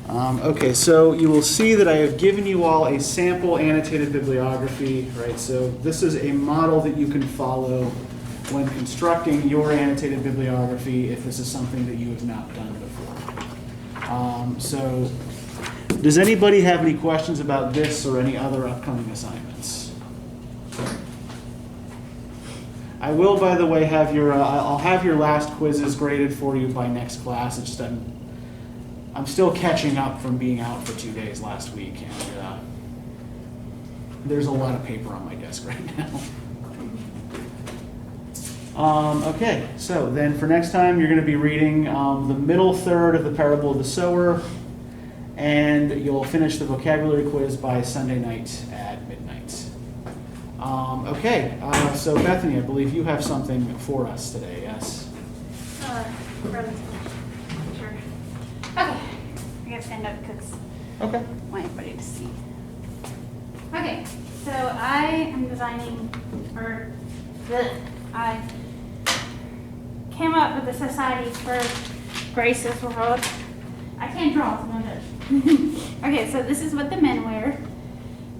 Okay, so you will see that I have given you all a sample annotated bibliography, right? So this is a model that you can follow when constructing your annotated bibliography if this is something that you have not done before. So does anybody have any questions about this or any other upcoming assignments? I will, by the way, have your, I'll have your last quizzes graded for you by next class. It's just I'm still catching up from being out for 2 days last week, and there's a lot of paper on my desk right now. Okay, so then for next time, you're going to be reading the middle third of the parable of the sower, and you'll finish the vocabulary quiz by Sunday night at midnight. Okay, so Bethany, I believe you have something for us today, yes? Sure. Okay, I gotta stand up because Okay. I want everybody to see. Okay, so I am designing, I came up with the Society for Grace's World. I can't draw, so no judge. Okay, so this is what the men wear.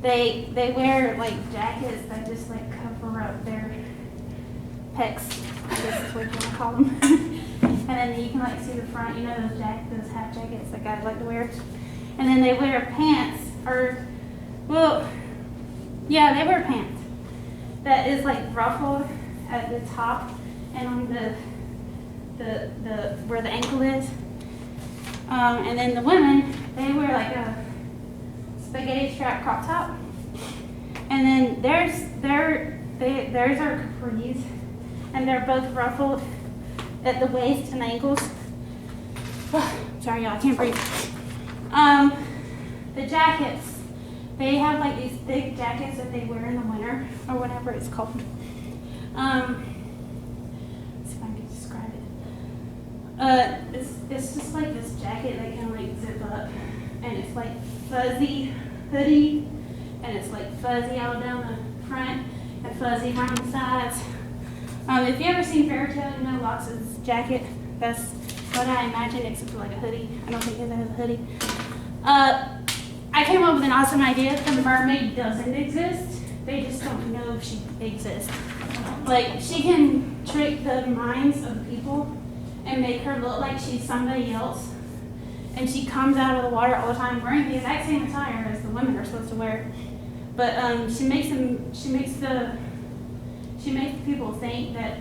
They wear like jackets that just like cover up their pecs, I guess is what you want to call them. And then you can like see the front, you know, those half jackets that guys like to wear. And then they wear pants, they wear pants that is like ruffled at the top and on the where the ankle is. And then the women, they wear like a spaghetti strap crop top. And then theirs are capris, and they're both ruffled at the waist and ankles. Sorry, y'all, I can't breathe. The jackets, they have like these thick jackets that they wear in the winter, or whatever it's called. Let's see if I can describe it. It's just like this jacket that can like zip up, and it's like fuzzy hoodie, and it's like fuzzy all down the front and fuzzy around the sides. If you ever seen Fairy Tale, you know Lox's jacket. That's what I imagine, except for like a hoodie. I don't think it has a hoodie. I came up with an awesome idea. The mermaid doesn't exist. They just don't know if she exists. Like, she can trick the minds of people and make her look like she's somebody else. And she comes out of the water all the time wearing the exact same attire as the women are supposed to wear. But she makes the people think that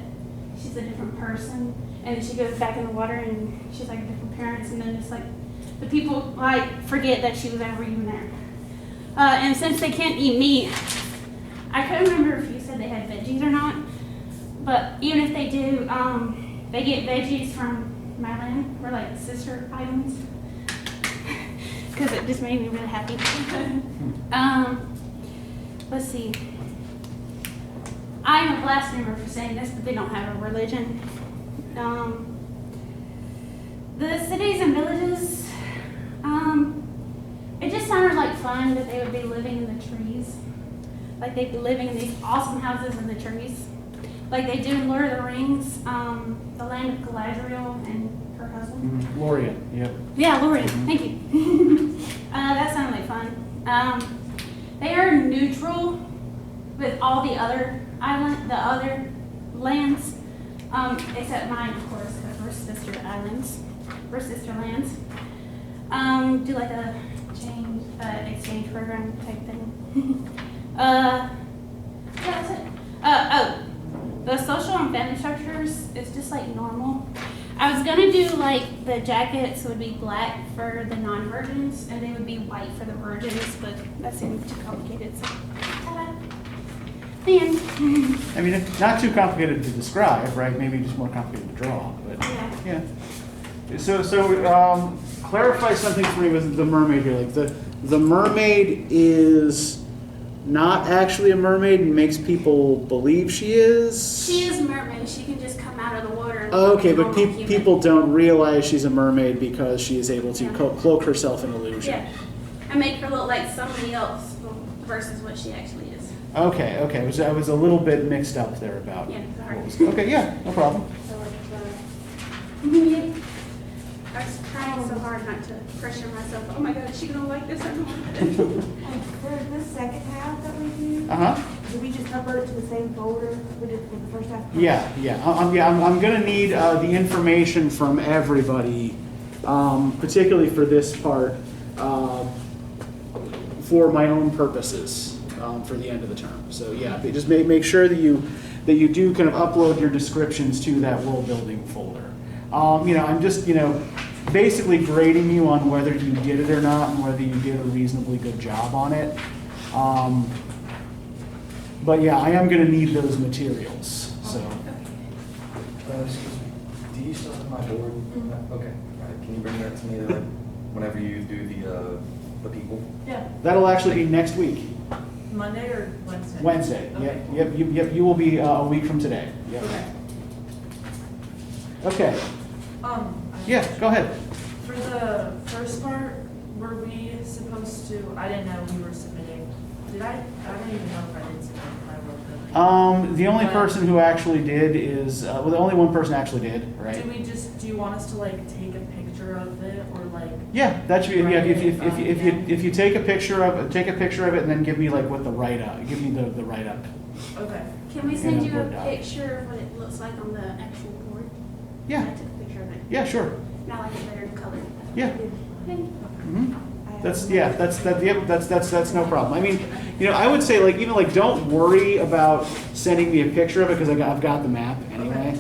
she's a different person, and then she goes back in the water and she's like a different appearance, and then it's like the people like forget that she was ever even there. And since they can't eat meat, I couldn't remember if you said they had veggies or not, but even if they do, they get veggies from my land. We're like sister islands, because it just made me really happy. Let's see. I'm a blasphemer for saying this, but they don't have a religion. The cities and villages, it just sounded like fun that they would be living in the trees. Like they'd be living in these awesome houses in the trees. Like they do in Lord of the Rings, the land of Galadriel and her husband. Lorien, yep. Yeah, Lorien, thank you. That sounded like fun. They are neutral with all the other lands, except mine, of course, because we're sister islands. We're sister lands. Do like a exchange program type thing. Yeah, that's it. The social and family structures is just like normal. I was gonna do like the jackets would be black for the non-virgins and they would be white for the virgins, but that seemed too complicated, so ta-da. The end. I mean, it's not too complicated to describe, right? Maybe just more complicated to draw, but yeah. So clarify something for me with the mermaid here. Like the mermaid is not actually a mermaid and makes people believe she is? She is a mermaid. She can just come out of the water. Okay, but people don't realize she's a mermaid because she is able to cloak herself in illusion. Yeah, and make her look like somebody else versus what she actually is. Okay. I was a little bit mixed up there about. Yeah, sorry. Okay, yeah, no problem. So like, I was trying so hard. hard not to pressure myself. Oh my God, is she gonna like this or not? For the second half that we do, do we just upload it to the same folder we did for the first half? Yeah. I'm going to need the information from everybody, particularly for this part, for my own purposes for the end of the term. So yeah, just make sure that you do kind of upload your descriptions to that world building folder. I'm just basically grading you on whether you did it or not and whether you did a reasonably good job on it. But yeah, I am going to need those materials. So. Excuse me. Do you still have my board? Okay. All right. Can you bring that to me like whenever you do the people? Yeah, That'll actually be next week. Monday or Wednesday? Wednesday. Okay. Yep. You will be a week from today. Yep. Okay. Okay. Yeah. Go ahead. For the first part, were we supposed to, I didn't know we were submitting, I don't even know if I did submit my work building. The only But- person who actually did is the only one person actually did, right? Do you want us to like take a picture of it or like? Yeah, that should be. Yeah, Right. if you take a picture of it and then give me like what the write up. Give me the write up. Okay. Can we send Yeah, you a Word doc. picture of what it looks like on the actual board? Yeah. I took a picture of it. Yeah, sure. Now I like it better in color. Yeah. Okay. Hmm. That's no problem. I mean, I would say even don't worry about sending me a picture of it because I've got the map anyway.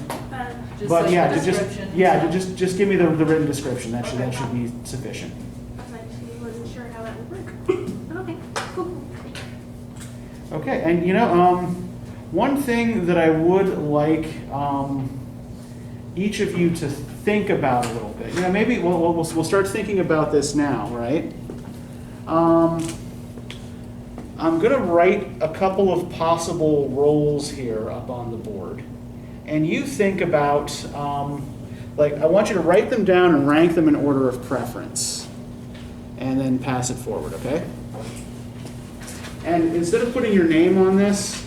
Just But like yeah, the to description. just give me the written description. That should be sufficient. I was like, she wasn't sure how that would work. But okay, cool. Okay, and one thing that I would like each of you to think about a little bit. Maybe we'll start thinking about this now, right? I'm going to write a couple of possible roles here up on the board, and you think about I want you to write them down and rank them in order of preference, and then pass it forward. Okay? And instead of putting your name on this,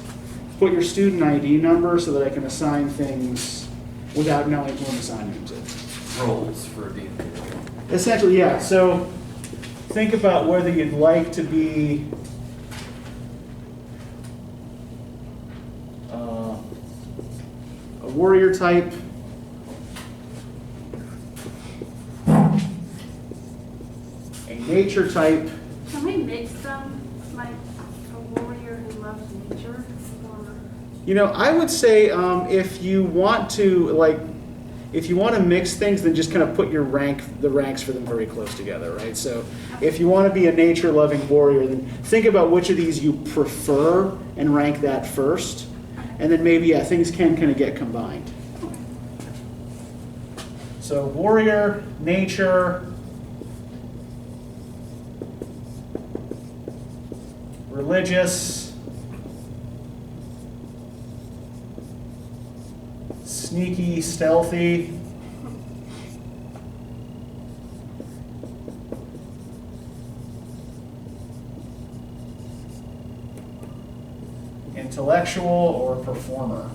put your student ID number so that I can assign things without knowing who I'm assigning them to. Roles for the individual. Essentially, yeah. So think about whether you'd like to be a warrior type, a nature type, Can we mix them, like a warrior who loves nature? Or I would say if you want to mix things, then just kind of put the ranks for them very close together, right? So if you want to be a nature-loving warrior, then think about which of these you prefer and rank that first, and then maybe things can kind of get combined. So warrior, nature, religious, sneaky, stealthy, intellectual, or performer.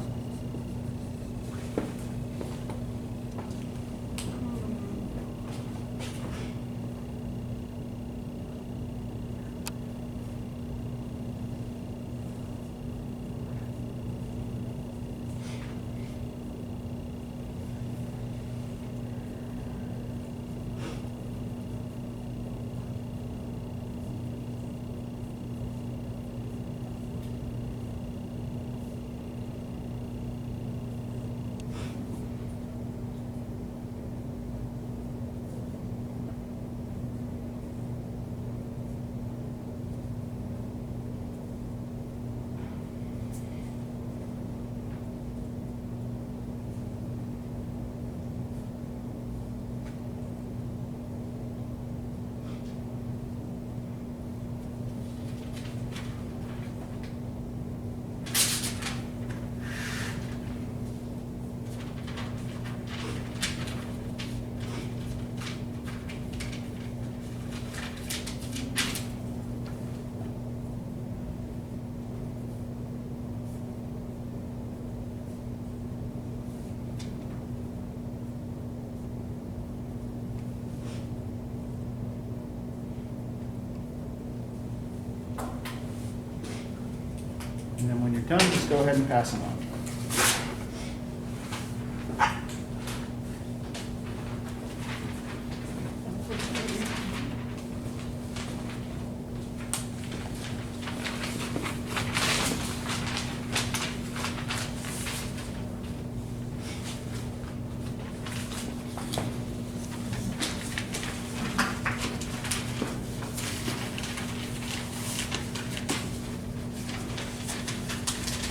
come, just go ahead and pass them on.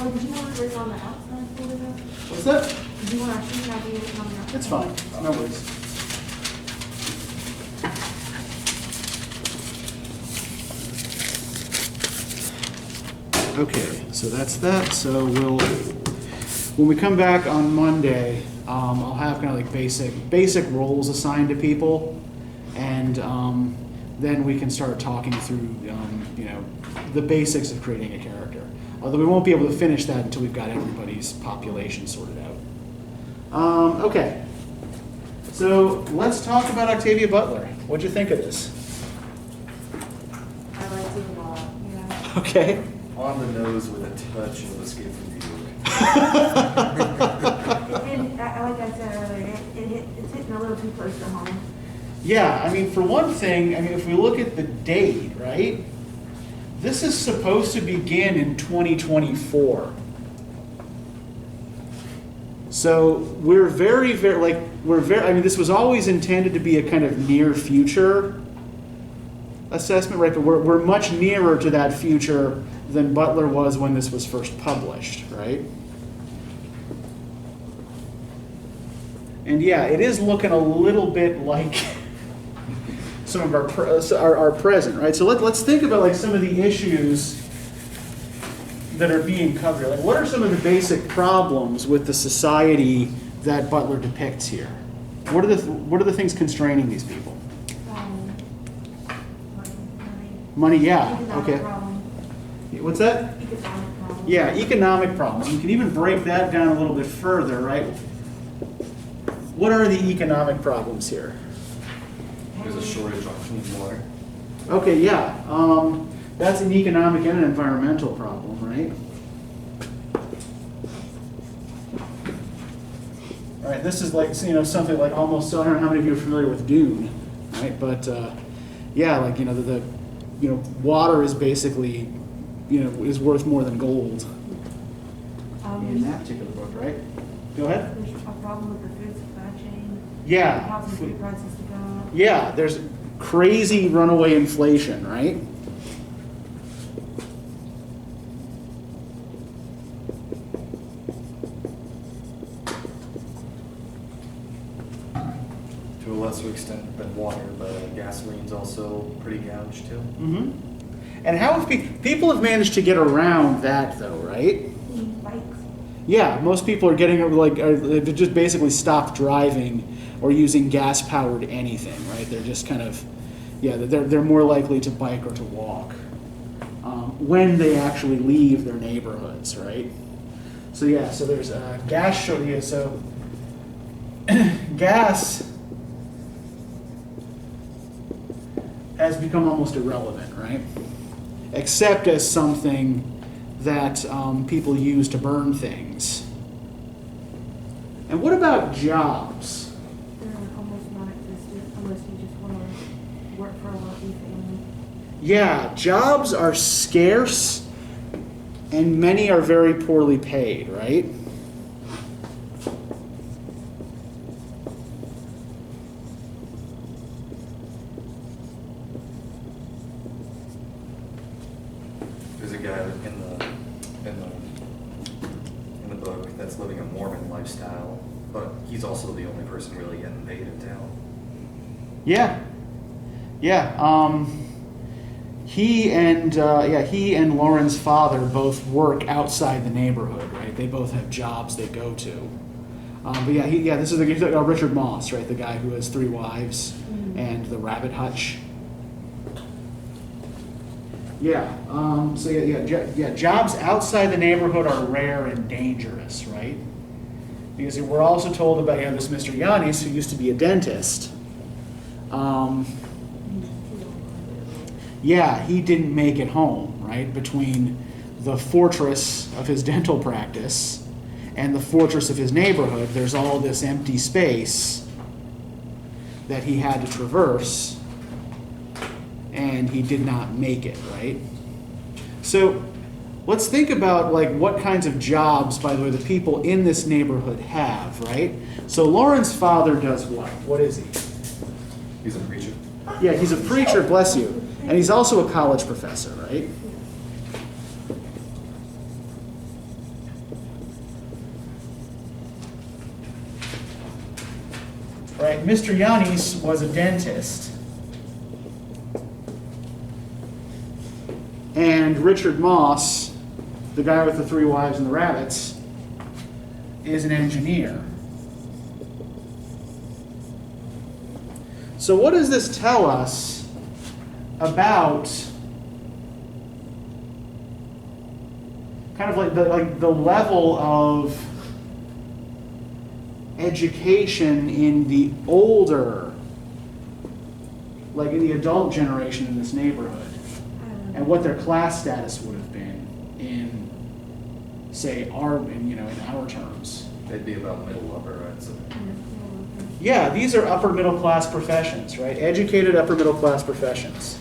Oh, did you want to bring on the outside folder though? What's that? Did you want to see how we were coming up? It's fine, no worries. Okay, so that's that. So when we come back on Monday, I'll have kind of like basic roles assigned to people, and then we can start talking through, the basics of creating a character. Although we won't be able to finish that until we've got everybody's population sorted out. Okay, so let's talk about Octavia Butler. What'd you think of this? I liked it a lot, yeah. Okay. On the nose with a touch of Escape from New York. And like I said earlier, it's hitting a little too close to home. Yeah, I mean, for one thing, if we look at the date, right? This is supposed to begin in 2024. So we're very, this was always intended to be a kind of near future assessment, right? But we're much nearer to that future than Butler was when this was first published, right? And yeah, it is looking a little bit like some of our present, right? So let's think about like some of the issues that are being covered. Like, what are some of the basic problems with the society that Butler depicts here? What are the things constraining these people? Money, yeah, Economic okay. problem. What's that? Economic problem. Yeah, economic problems. You can even break that down a little bit further, right? What are the economic problems here? There's a shortage on clean water. Okay, yeah. That's an economic and an environmental problem, right? All right, this is like, something like almost, I don't know how many of you are familiar with Dune, right? But yeah, like, water is basically, is worth more than gold in that particular book, right? Go ahead. There's a problem with the food supply chain. Yeah. Causing food prices to go up. Yeah, there's crazy runaway inflation, right? To a lesser extent than water, but gasoline's also pretty gouged too. Mm-hmm. And how have people have managed to get around that, though, right? Bikes. Yeah, most people are getting they've just basically stopped driving or using gas-powered anything, right? They're just kind of, they're more likely to bike or to walk when they actually leave their neighborhoods, right? So yeah, so there's gas shortage. So gas has become almost irrelevant, right? Except as something that people use to burn things. And what about jobs? They're almost non-existent unless you just want to work for a wealthy family. Yeah, jobs are scarce and many are very poorly paid, right? There's a guy in the book that's living a Mormon lifestyle, but he's also the only person really getting paid in town. Yeah. Yeah. He and Lauren's father both work outside the neighborhood, right? They both have jobs they go to. But this is Richard Moss, right? The guy who has 3 wives and the rabbit hutch. Yeah. Jobs outside the neighborhood are rare and dangerous, right? Because we're also told about this Mr. Yanis who used to be a dentist. He didn't make it home, right? Between the fortress of his dental practice and the fortress of his neighborhood, there's all this empty space that he had to traverse, and he did not make it, right? So let's think about like what kinds of jobs, by the way, the people in this neighborhood have, right? So Lauren's father does what? What is he? He's a preacher. Yeah, he's a preacher, bless you. And he's also a college professor, right? Right, Mr. Yanis was a dentist. And Richard Moss, the guy with the 3 wives and the rabbits, is an engineer. So what does this tell us about kind of like the level of education in the older, like in the adult generation in this neighborhood, and what their class status would have been in, say, in our terms? They'd be about middle upper, right? So Yeah, these are upper middle class professions, right? Educated upper middle class professions.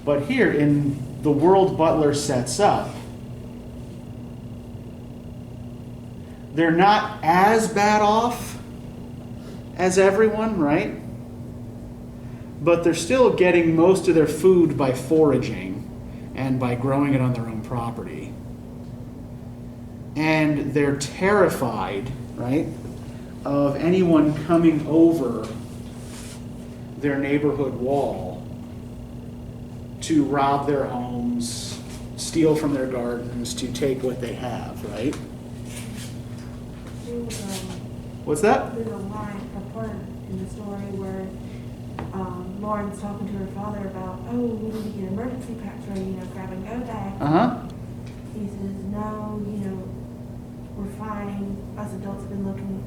But here, in the world Butler sets up, they're not as bad off as everyone, right? But they're still getting most of their food by foraging and by growing it on their own property. And they're terrified, right, of anyone coming over their neighborhood wall to rob their homes, steal from their gardens, to take what they have, right? What's that? There's a line, a part in the story where Lauren's talking to her father about, oh, we need to get emergency packs ready, grab and go bag. He says, no, we're fine. Us adults have been looking,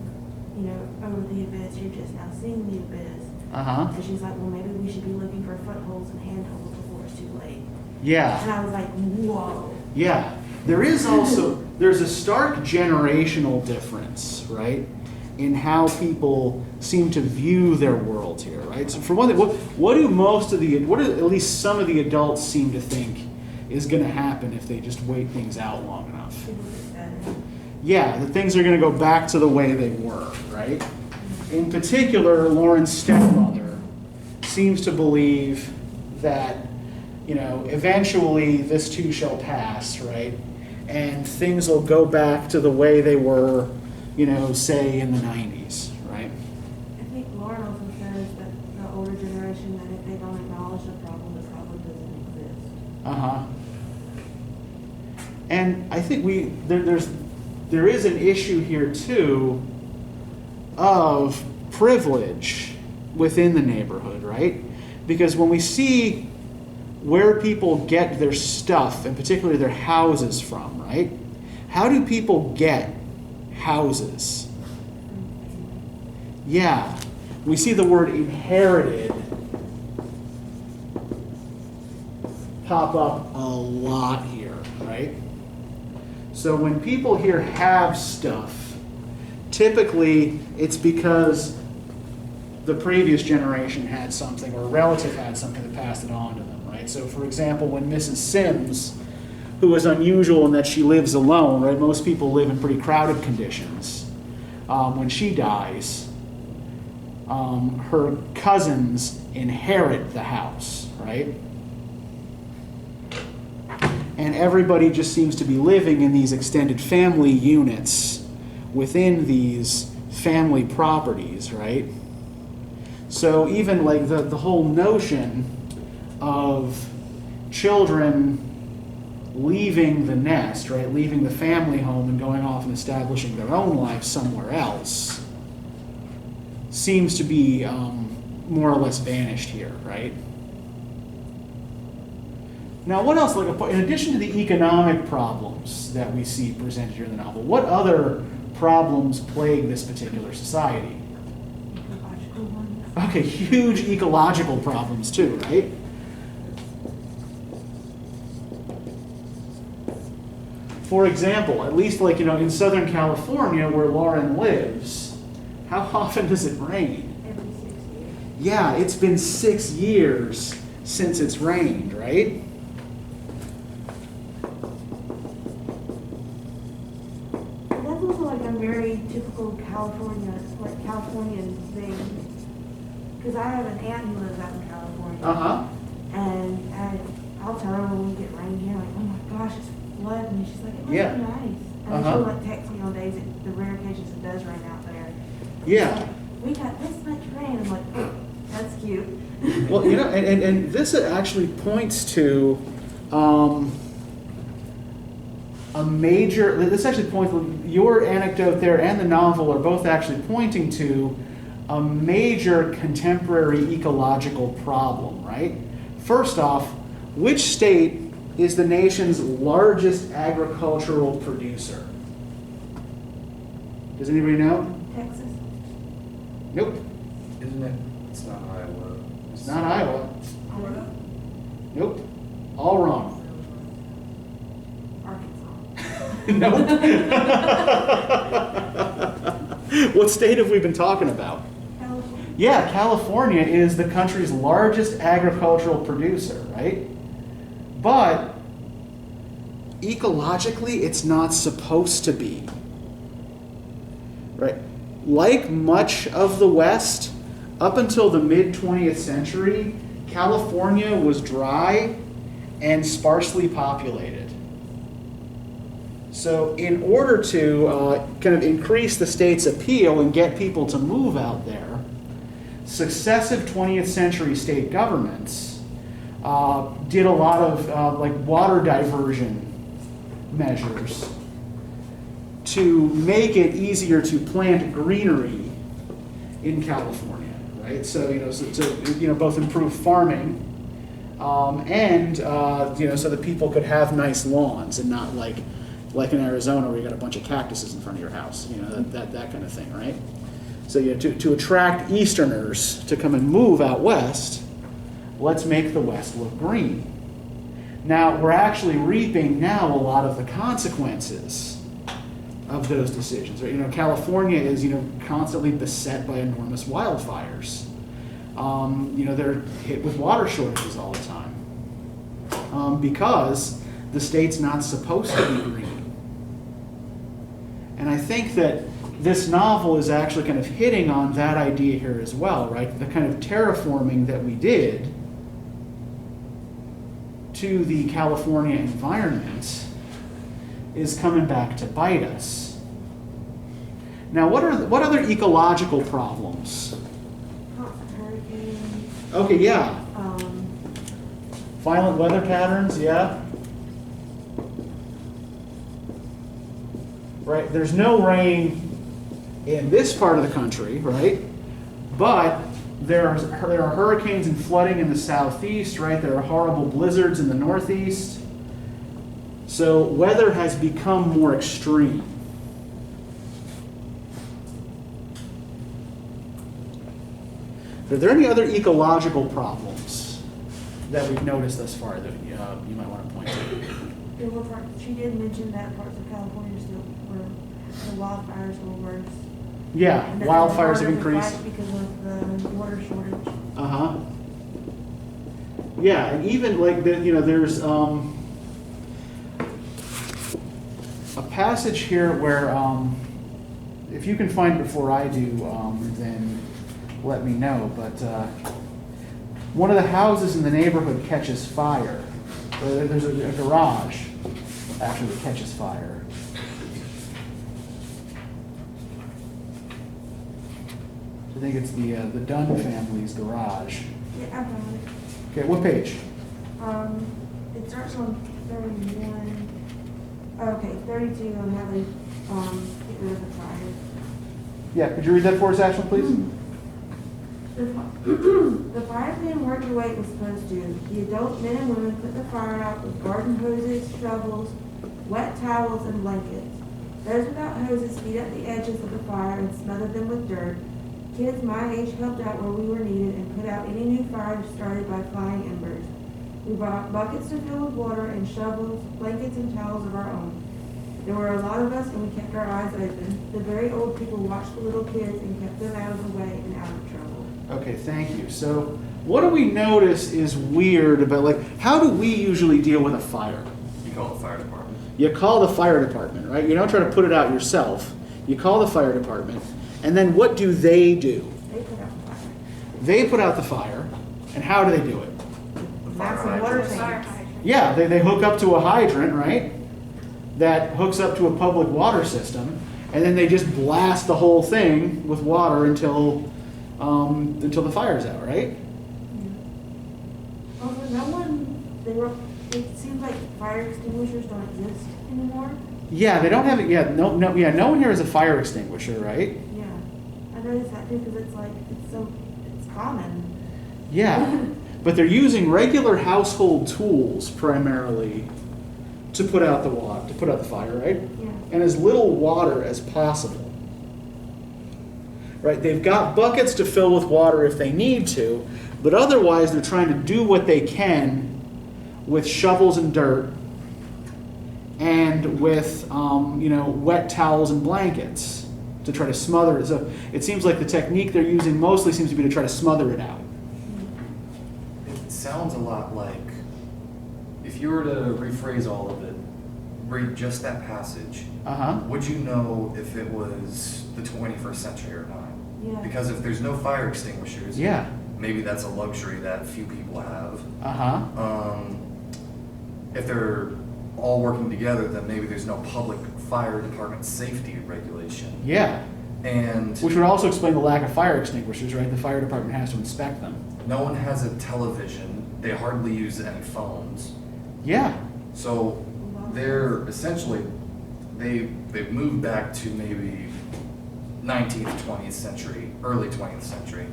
over the abyss. You're just now seeing the abyss. And she's like, well, maybe we should be looking for footholds and handholds before it's too late. Yeah. And I was like, whoa. Yeah. There's a stark generational difference, right, in how people seem to view their world here, right? So for one thing, what do at least some of the adults seem to think is going to happen if they just wait things out long enough? Yeah, that things are going to go back to the way they were, right? In particular, Lauren's stepmother seems to believe that, eventually this too shall pass, right? And things will go back to the way they were, say in the 90s, right? I think Lauren also says that the older generation, that if they don't acknowledge the problem doesn't exist. And I think there is an issue here too of privilege within the neighborhood, right? Because when we see where people get their stuff, and particularly their houses from, right? How do people get houses? Yeah. We see the word inherited pop up a lot here, right? So when people here have stuff, typically it's because the previous generation had something, or a relative had something that passed it on to them, right? So for example, when Mrs. Sims, who is unusual in that she lives alone, right? Most people live in pretty crowded conditions. When she dies, her cousins inherit the house, right? And everybody just seems to be living in these extended family units within these family properties, right? So even like the whole notion of children leaving the nest, right, leaving the family home and going off and establishing their own life somewhere else seems to be more or less vanished here, right? Now, what else, in addition to the economic problems that we see presented here in the novel, what other problems plague this particular society? Ecological ones. Okay, huge ecological problems too, right? For example, at least in Southern California where Lauren lives, how often does it rain? Every 6 years. Yeah, it's been 6 years since it's rained, right? And that's also like a very typical Californian thing. Because I have an aunt who lives out in California. Uh-huh. And I'll tell her when we get rain here, like, oh my gosh, it's flooding. And she's like, it must Yeah. be nice. And then she'll like text me on days, the rare occasions it does rain out there. Yeah. Like, we got this much rain. I'm like, oh, that's cute. Well, and this actually points to your anecdote there and the novel are both actually pointing to a major contemporary ecological problem, right? First off, which state is the nation's largest agricultural producer? Does anybody know? Texas. Nope, Isn't it? It's not Iowa. it's not Iowa. Florida? Nope, all wrong. Arkansas. Nope. What state have we been talking about? California. Yeah, California is the country's largest agricultural producer, right? But ecologically, it's not supposed to be. Right? Like much of the West, up until the mid-20th century, California was dry and sparsely populated. So in order to kind of increase the state's appeal and get people to move out there, successive 20th century state governments did a lot of water diversion measures to make it easier to plant greenery in California, right? So both improve farming and so that people could have nice lawns and not like in Arizona where you got a bunch of cactuses in front of your house, that kind of thing, right? So to attract Easterners to come and move out west, let's make the West look green. Now, we're actually reaping now a lot of the consequences of those decisions. Right? California is constantly beset by enormous wildfires. They're hit with water shortages all the time because the state's not supposed to be green. And I think that this novel is actually kind of hitting on that idea here as well, right? The kind of terraforming that we did to the California environment is coming back to bite us. Now, what other ecological problems? Constant hurricanes. Okay, yeah. Violent weather patterns, yeah. Right, there's no rain in this part of the country, right? But there are hurricanes and flooding in the southeast, right? There are horrible blizzards in the northeast. So weather has become more extreme. Are there any other ecological problems that we've noticed thus far that you might want to point to? There were she did mention that parts of California still where the wildfires were worse. Yeah, And that wildfires they have were harder to increased. fight because of the water shortage. Uh-huh. Yeah, and even there's a passage here where if you can find it before I do, then let me know. But one of the houses in the neighborhood catches fire. There's a garage actually that catches fire. I think it's the Dunn family's garage. Yeah, I got it. Okay, what page? It starts on 31. Okay, 32 on how they get rid of the fire. Yeah, could you read that for us, Ashley, please? The fire plan worked the way it was supposed to. The adult men and women put the fire out with garden hoses, shovels, wet towels, and blankets. Those without hoses beat up the edges of the fire and smothered them with dirt. Kids my age helped out where we were needed and put out any new fire started by flying embers. We brought buckets to fill with water and shovels, blankets, and towels of our own. There were a lot of us and we kept our eyes open. The very old people watched the little kids and kept them out of the way and out of trouble. Okay, thank you. So what do we notice is weird about, like, how do we usually deal with a fire? You call the fire department. You call the fire department, right? You don't try to put it out yourself. You call the fire department, and then what do? They put out the fire. They put out the fire, and how do they do it? Massive water tanks. Yeah, they hook up to a hydrant, right? That hooks up to a public water system, and then they just blast the whole thing with water until the fire's out, right? Also, it seems like fire extinguishers don't exist anymore. Yeah, they don't have it. Yeah, no one here has a fire extinguisher, right? Yeah, I noticed that too because it's common. Yeah, but they're using regular household tools primarily to put out the fire, right? Yeah. And as little water as possible. Right? They've got buckets to fill with water if they need to, but otherwise they're trying to do what they can with shovels and dirt and with wet towels and blankets to try to smother it. So it seems like the technique they're using mostly seems to be to try to smother it out. It sounds a lot like, if you were to rephrase all of it, read just that passage, would you know if it was the 21st century or not? Yeah. Because if there's no fire extinguishers, Yeah. maybe that's a luxury that few people have. If they're all working together, then maybe there's no public fire department safety regulation. Yeah. And Which would also explain the lack of fire extinguishers, right? The fire department has to inspect them. no one has a television. They hardly use any phones. Yeah. So they're essentially, they've moved back to maybe 19th, 20th century, early 20th century.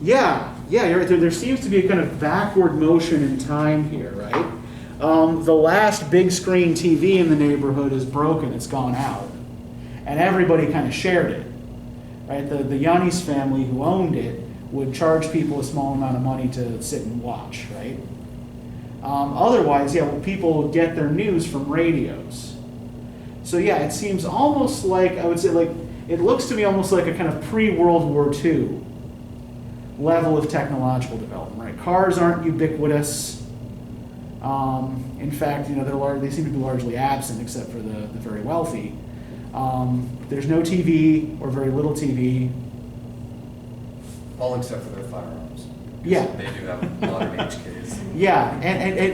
Yeah, you're right. There seems to be a kind of backward motion in time here, right? The last big screen TV in the neighborhood is broken. It's gone out. And everybody kind of shared it, right? The Yannis family who owned it would charge people a small amount of money to sit and watch, right? Otherwise, people get their news from radios. So yeah, it seems almost like, I would say, like, it looks to me almost like a kind of pre-World War II level of technological development, right? Cars aren't ubiquitous. In fact, they seem to be largely absent except for the very wealthy. There's no TV or very little TV. All except for their firearms. Yeah. They do have modern age kids. Yeah, and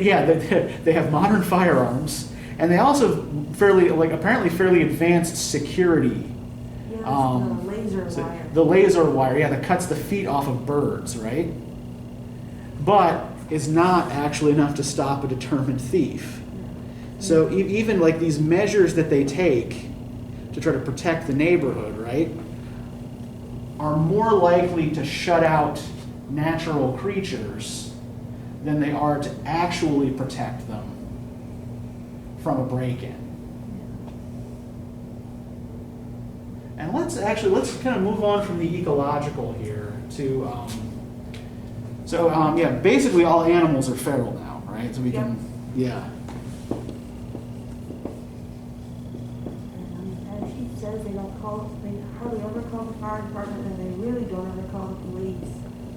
they have modern firearms, and they also apparently fairly advanced security. Yeah, the laser wire. The laser wire, that cuts the feet off of birds, right? But is not actually enough to stop a determined thief. So even like these measures that they take to try to protect the neighborhood, right, are more likely to shut out natural creatures than they are to actually protect them from a break-in. And let's kind of move on from the ecological here to basically all animals are feral now, right? So we can, And she says they hardly ever call the fire department, and they really don't ever call the police.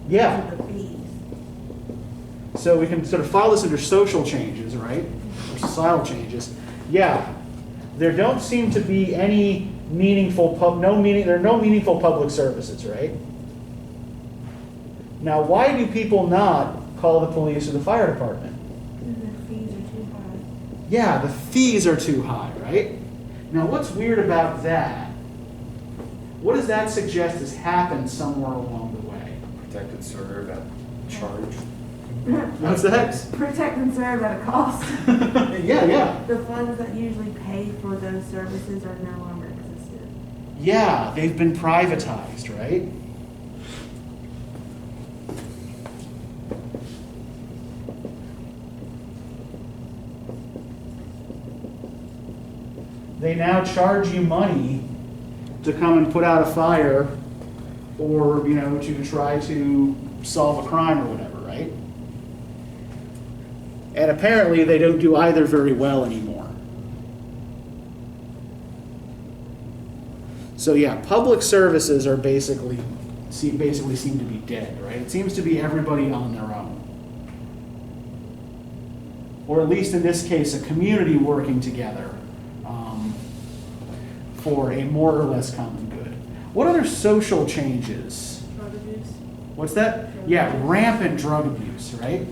Yeah. Because of the fees. So we can sort of file this under social changes, right? Or societal changes. Yeah. There don't seem to be any there are no meaningful public services, right? Now, why do people not call the police or the fire department? Because the fees are too high. Yeah, the fees are too high, right? Now, what's weird about that? What does that suggest has happened somewhere along the way? Protect and serve at charge. What's that? Protect and serve at a cost. Yeah. The funds that usually pay for those services are no longer existent. Yeah, they've been privatized, right? they now charge you money to come and put out a fire or, you know, to try to solve a crime or whatever, right? And apparently they don't do either very well anymore. So yeah, public services are basically seem to be dead, right? It seems to be everybody on their own. Or at least in this case, a community working together for a more or less common good. What other social changes? Drug abuse. What's that? Yeah, rampant drug abuse, right?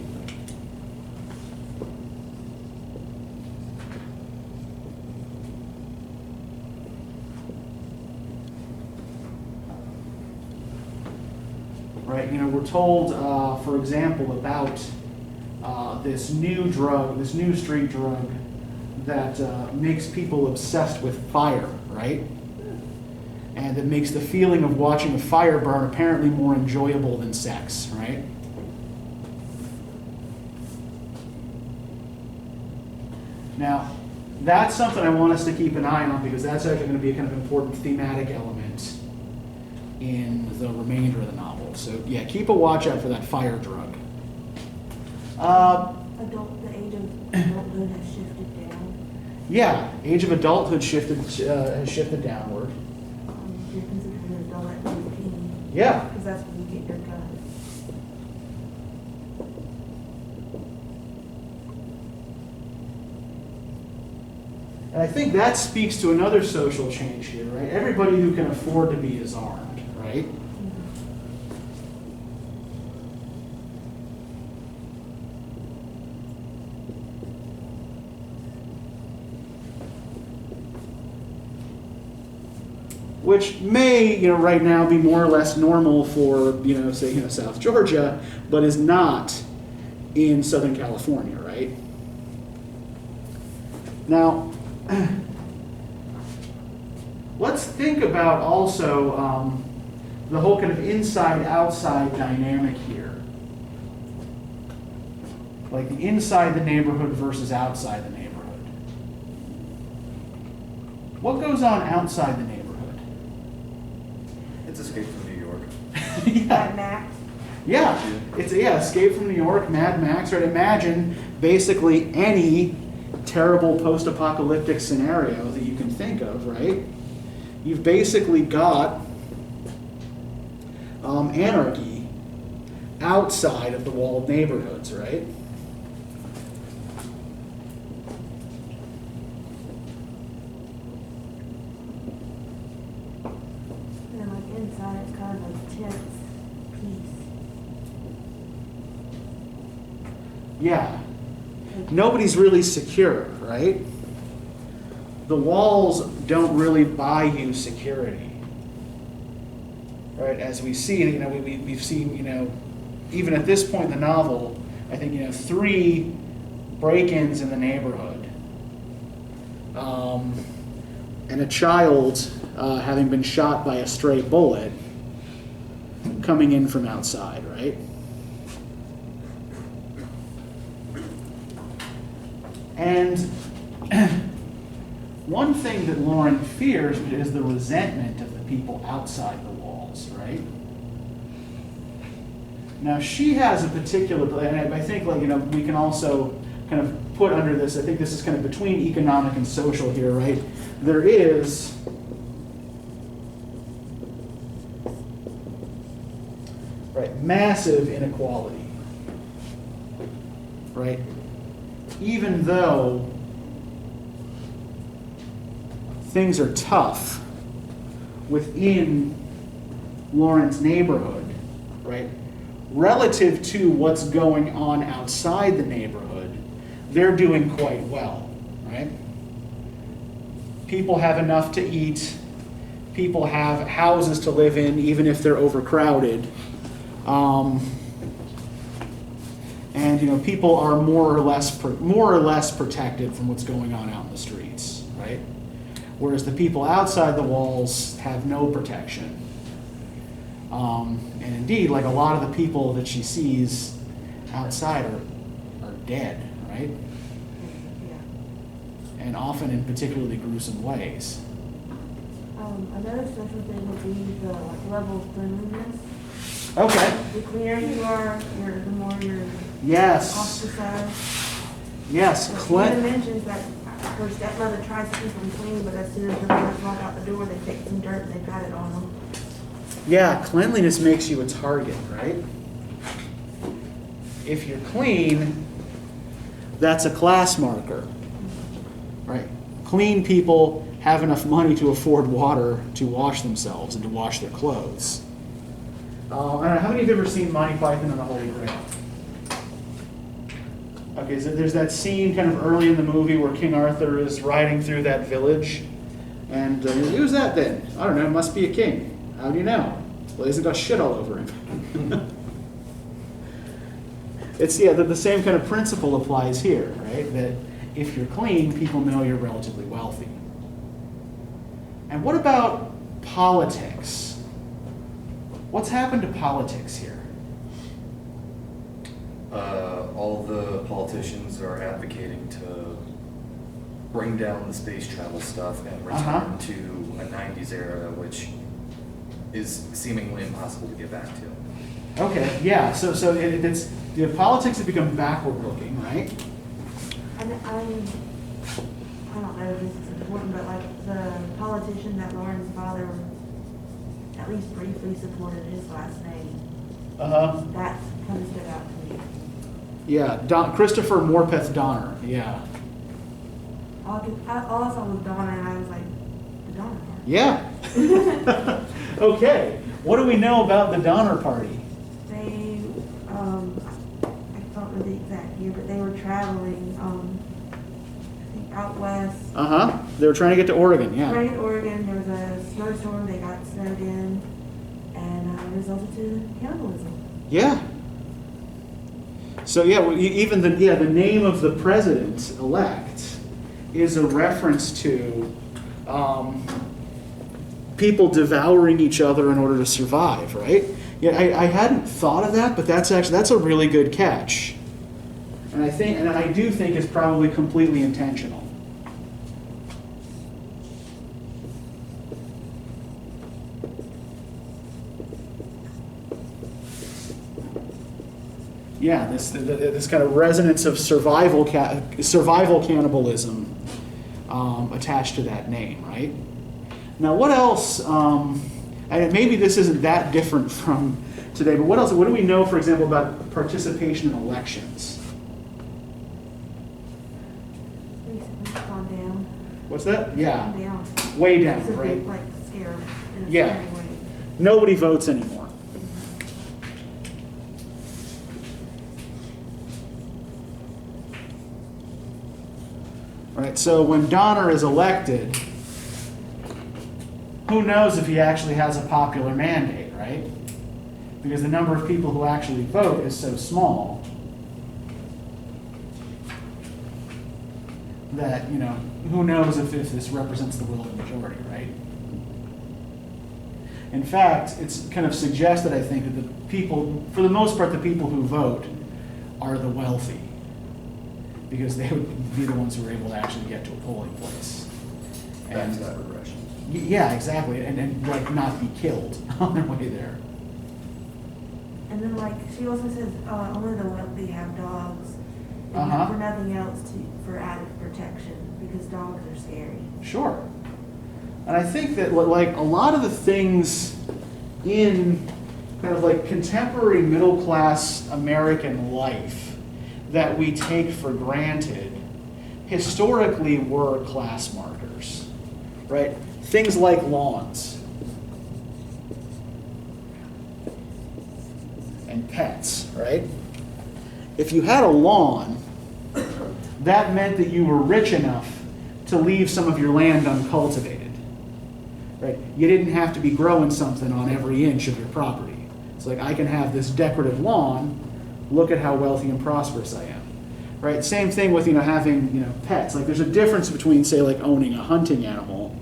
Right, you know, we're told, for example, about this new drug, this new street drug that makes people obsessed with fire, right? And that makes the feeling of watching a fire burn apparently more enjoyable than sex, right? Now, that's something I want us to keep an eye on because that's actually going to be a kind of important thematic element in the remainder of the novel. So yeah, keep a watch out for that fire drug. The age of adulthood has shifted down. Yeah, age of adulthood has shifted downward. You're considered an adult at 18. Yeah. Because that's when you get your gun. And I think that speaks to another social change here, right? Everybody who can afford to be is armed, right? Which may, you know, right now be more or less normal for, you know, say, you know, South Georgia, but is not in Southern California, right? Now, let's think about also the whole kind of inside-outside dynamic here. Like the inside the neighborhood versus outside the neighborhood. What goes on outside the neighborhood? It's Escape from New York. Mad Max. Yeah, it's Escape from New York, Mad Max, right? Imagine basically any terrible post-apocalyptic scenario that you can think of, right? You've basically got anarchy outside of the walled neighborhoods, right? And like inside, it's kind of a tense piece. Yeah. Nobody's really secure, right? The walls don't really buy you security. Right? As we see, you know, we've seen, you know, even at this point in the novel, I think, you know, 3 break-ins in the neighborhood. And a child having been shot by a stray bullet coming in from outside, right? And one thing that Lauren fears is the resentment of the people outside the walls, right? Now she has a particular, and I think, like, you know, we can also kind of put under this, I think this is kind of between economic and social here, right? There is massive inequality, right? Even though things are tough within Lauren's neighborhood, right? Relative to what's going on outside the neighborhood, they're doing quite well, right? People have enough to eat. People have houses to live in, even if they're overcrowded. And, you know, people are more or less protected from what's going on out in the streets, right? Whereas the people outside the walls have no protection. And indeed, like, a lot of the people that she sees outside are dead, right? Yeah. and often in particularly gruesome ways. Another social thing would be the level of cleanliness. Okay. The cleaner you are, the more you're Yes. ostracized. Yes. It mentions that her stepmother tries to keep them clean, but as soon as the brothers walk out the door, they take some dirt and they pat it on them. Yeah, cleanliness makes you a target, right? If you're clean, that's a class marker, right? Clean people have enough money to afford water to wash themselves and to wash their clothes. I don't know, how many of you have ever seen Monty Python and the Holy Grail? Okay, so there's that scene kind of early in the movie where King Arthur is riding through that village. And who's that then? I don't know, it must be a king. How do you know? Well, he's got shit all over him. It's, the same kind of principle applies here, right? That if you're clean, people know you're relatively wealthy. And what about politics? What's happened to politics here? All the politicians are advocating to bring down the space travel stuff and return to a 90s era, which is seemingly impossible to get back to. Okay, yeah, so it's the politics have become backward looking, right? And I don't know if this is important, but like the politician that Lauren's father at least briefly supported his last name. That's kind of stood out to me. Yeah, Christopher Morpeth Donner, yeah. All I saw was Donner, and I was like, the Donner Party. Yeah. Okay, what do we know about the Donner Party? They, I don't know the exact year, but they were traveling, I think out west. They were trying to get to Oregon, yeah. Right in Oregon, there was a snowstorm, they got snowed in, and it resulted to cannibalism. Yeah. So yeah, even the name of the president-elect is a reference to people devouring each other in order to survive, right? Yeah, I hadn't thought of that, but that's a really good catch, and I do think it's probably completely intentional. Yeah, this kind of resonance of survival cannibalism attached to that name, right? Now, what else? And maybe this isn't that different from today, but what else? What do we know, for example, about participation in elections? Recently gone down. What's that? Yeah, Gone down. way down, It's a right? big, like, scare in a Yeah. scary way. Nobody votes anymore. Right, so when Donner is elected, who knows if he actually has a popular mandate, right? Because the number of people who actually vote is so small that, who knows if this represents the will of the majority, right? In fact, it's kind of suggested, I think, that the people, for the most part, the people who vote are the wealthy, because they would be the ones who are able to actually get to a polling place. Back to that regression. Yeah, exactly, and like not be killed on their way there. And then, like, she also says only the wealthy have dogs. And for nothing else, for added protection, because dogs are scary. Sure. And I think that like a lot of the things in kind of like contemporary middle class American life that we take for granted historically were class markers, right? Things like lawns and pets, right? If you had a lawn, that meant that you were rich enough to leave some of your land uncultivated, right? You didn't have to be growing something on every inch of your property. It's like, I can have this decorative lawn, look at how wealthy and prosperous I am, right? Same thing with, having, pets. Like, there's a difference between, say, like owning a hunting animal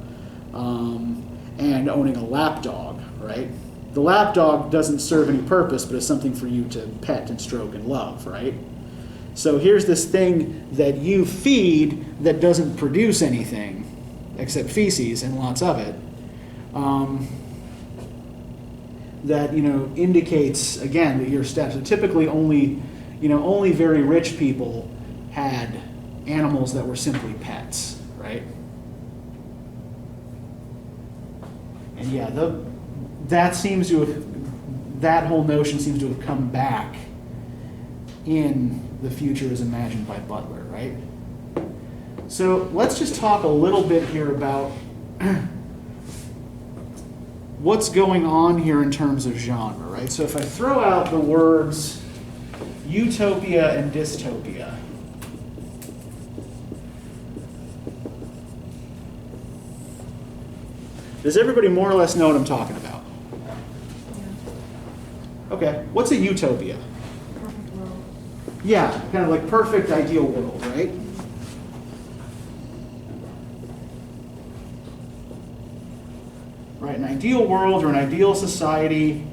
and owning a lapdog, right? The lapdog doesn't serve any purpose, but it's something for you to pet and stroke and love, right? So here's this thing that you feed that doesn't produce anything except feces and lots of it. That indicates again that your steps. So typically, only very rich people had animals that were simply pets, right? And yeah, that whole notion seems to have come back in The Future as Imagined by Butler, right? So let's just talk a little bit here about what's going on here in terms of genre, right? So if I throw out the words utopia and dystopia, does everybody more or less know what I'm talking about? Okay, what's a utopia? Perfect world. Yeah, kind of like perfect ideal world, right? Right, an ideal world or an ideal society,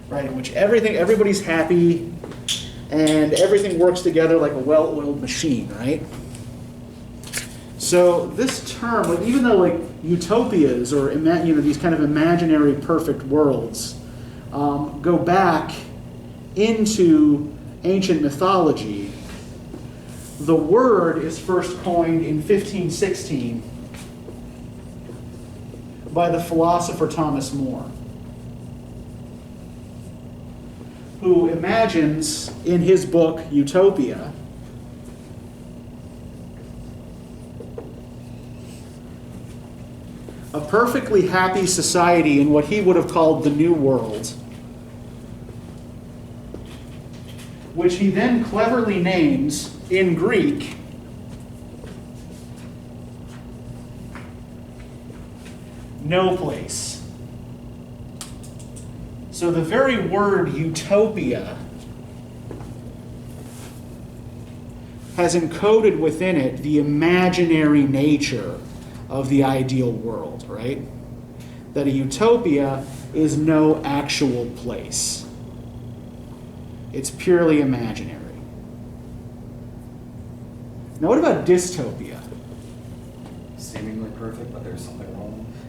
right, in which everybody's happy and everything works together like a well-oiled machine, right? So this term, like, even though like utopias or these kind of imaginary perfect worlds go back into ancient mythology, the word is first coined in 1516 by the philosopher Thomas More, who imagines in his book Utopia a perfectly happy society in what he would have called the New World, which he then cleverly names in Greek no place. So the very word utopia has encoded within it the imaginary nature of the ideal world, right? That a utopia is no actual place. It's purely imaginary. Now what about dystopia? Seemingly perfect, but there's something wrong.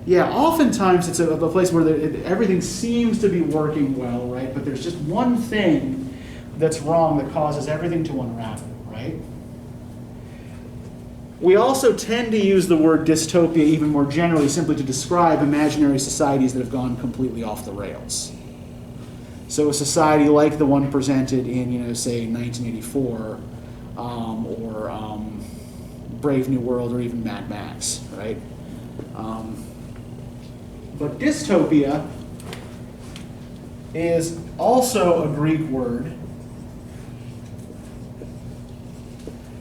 Yeah, oftentimes it's a place where everything seems to be working well, right? But there's just one thing that's wrong that causes everything to unravel, right? We also tend to use the word dystopia even more generally simply to describe imaginary societies that have gone completely off the rails. So a society like the one presented in, say, 1984, or Brave New World, or even Mad Max, right? But dystopia is also a Greek word,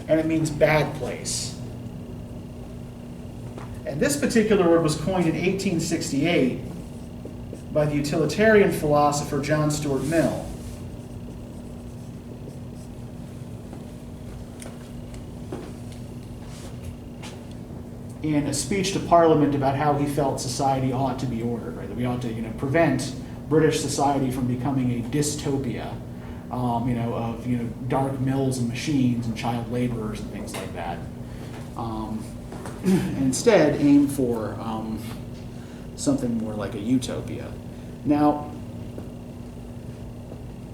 and it means bad place. And this particular word was coined in 1868 by the utilitarian philosopher John Stuart Mill. In a speech to Parliament about how he felt society ought to be ordered, right? That we ought to, prevent British society from becoming a dystopia, of dark mills and machines and child laborers and things like that. And instead aim for something more like a utopia. Now,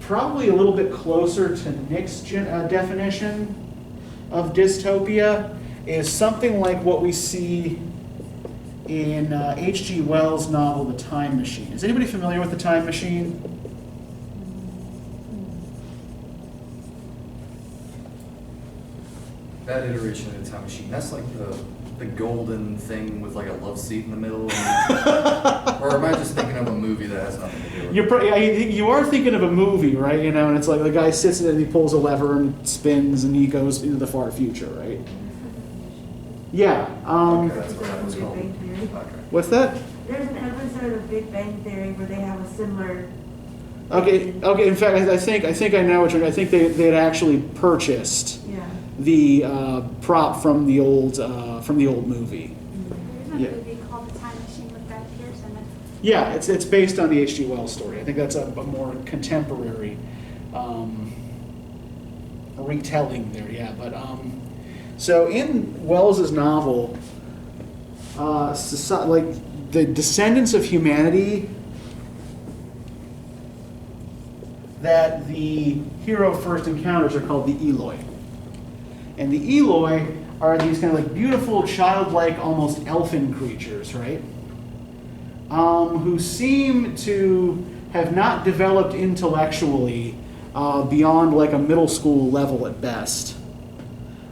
probably a little bit closer to Nick's definition of dystopia is something like what we see in H.G. Wells' novel The Time Machine. Is anybody familiar with The Time Machine? That iteration of the Time Machine, that's like the golden thing with like a love seat in the middle. Or am I just thinking of a movie that has nothing to do with it? You are thinking of a movie, right? And it's like the guy sits in it and he pulls a lever and spins and he goes into the far future, right? Yeah. Okay, that's what that was Big called. Bang Theory. Okay. What's that? There's an episode of Big Bang Theory where they have a similar. Okay. In fact, I think I know what you're. I think they had actually purchased Yeah. the prop from the old movie. There's a Yeah. movie called The Time Machine with Brad Pearson. Yeah, it's based on the H.G. Wells story. I think that's a more contemporary retelling there, yeah. But so in Wells's novel, like the descendants of humanity that the hero first encounters are called the Eloi. And the Eloi are these kind of like beautiful, childlike, almost elfin creatures, right? Who seem to have not developed intellectually beyond like a middle school level at best.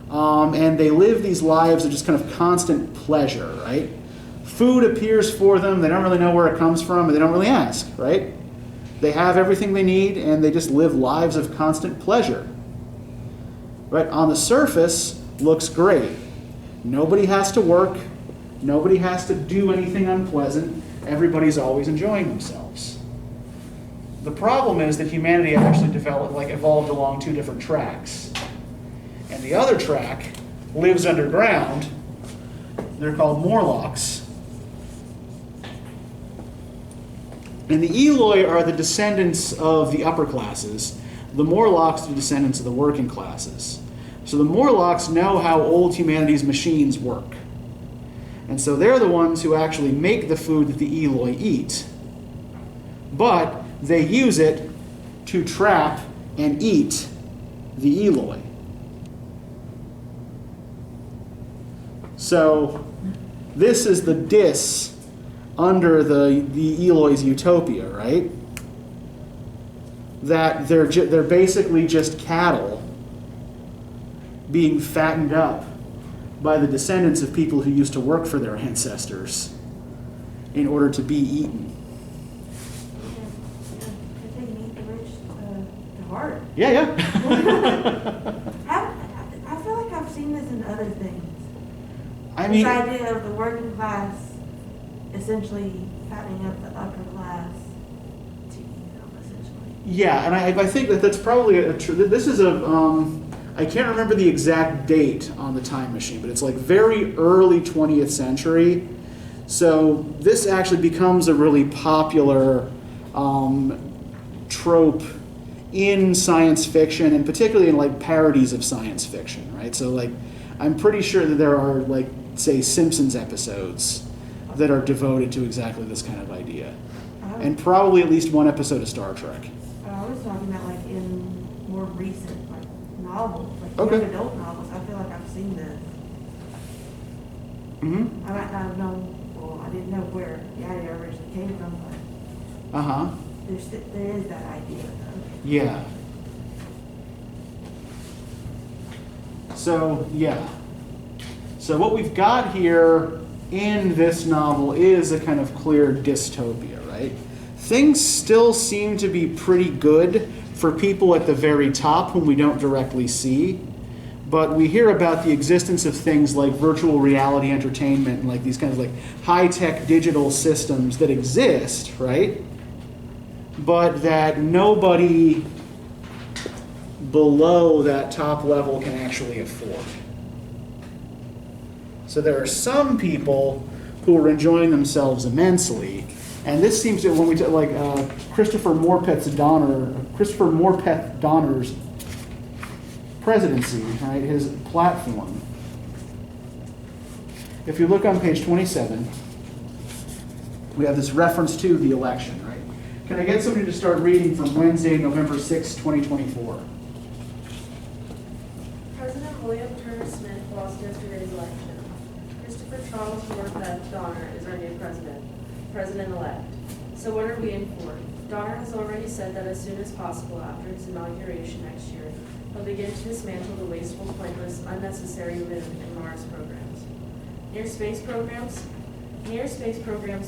And they live these lives of just kind of constant pleasure, right? Food appears for them, they don't really know where it comes from, and they don't really ask, right? They have everything they need, and they just live lives of constant pleasure. Right? On the surface, looks great. Nobody has to work. Nobody has to do anything unpleasant. Everybody's always enjoying themselves. The problem is that humanity actually evolved along two different tracks. And the other track lives underground. They're called Morlocks. And the Eloi are the descendants of the upper classes. The Morlocks are the descendants of the working classes. So the Morlocks know how old humanity's machines work. And so they're the ones who actually make the food that the Eloi eat. But they use it to trap and eat the Eloi. So this is the dis under the Eloi's Utopia, right? That they're basically just cattle being fattened up by the descendants of people who used to work for their ancestors in order to be eaten. If they meet the rich, the heart. Yeah. I feel like I've seen this in other things. I mean, this idea of the working class essentially fattening up the upper class to eat them, essentially. yeah, and I think that's probably this is I can't remember the exact date on the time machine, but it's like very early 20th century. So this actually becomes a really popular trope in science fiction, and particularly in like parodies of science fiction, right? So like, I'm pretty sure that there are like, say, Simpsons episodes that are devoted to exactly this kind of idea. And probably at least one episode of Star Trek. I was talking about like in more recent like novels, like Okay. young adult novels. I feel like I've seen this. Mm-hmm. I might not have known, well, I didn't know where the idea originally came from, but Uh-huh. there is that idea though. Yeah. So, yeah. So what we've got here in this novel is a kind of clear dystopia, right? Things still seem to be pretty good for people at the very top whom we don't directly see. But we hear about the existence of things like virtual reality entertainment and like these kinds of like high-tech digital systems that exist, right? But that nobody below that top level can actually afford. So there are some people who are enjoying themselves immensely, and this seems to, when we talk like Christopher Morpeth Donner's presidency, right? His platform. If you look on page 27, we have this reference to the election, right? Can I get somebody to start reading from Wednesday, November 6, 2024? President William Turner Smith lost yesterday's election. Christopher Charles Morpeth Donner is our new president-elect. So what are we in for? Donner has already said that as soon as possible after his inauguration next year, he'll begin to dismantle the wasteful, pointless, unnecessary Moon and Mars programs. Near space programs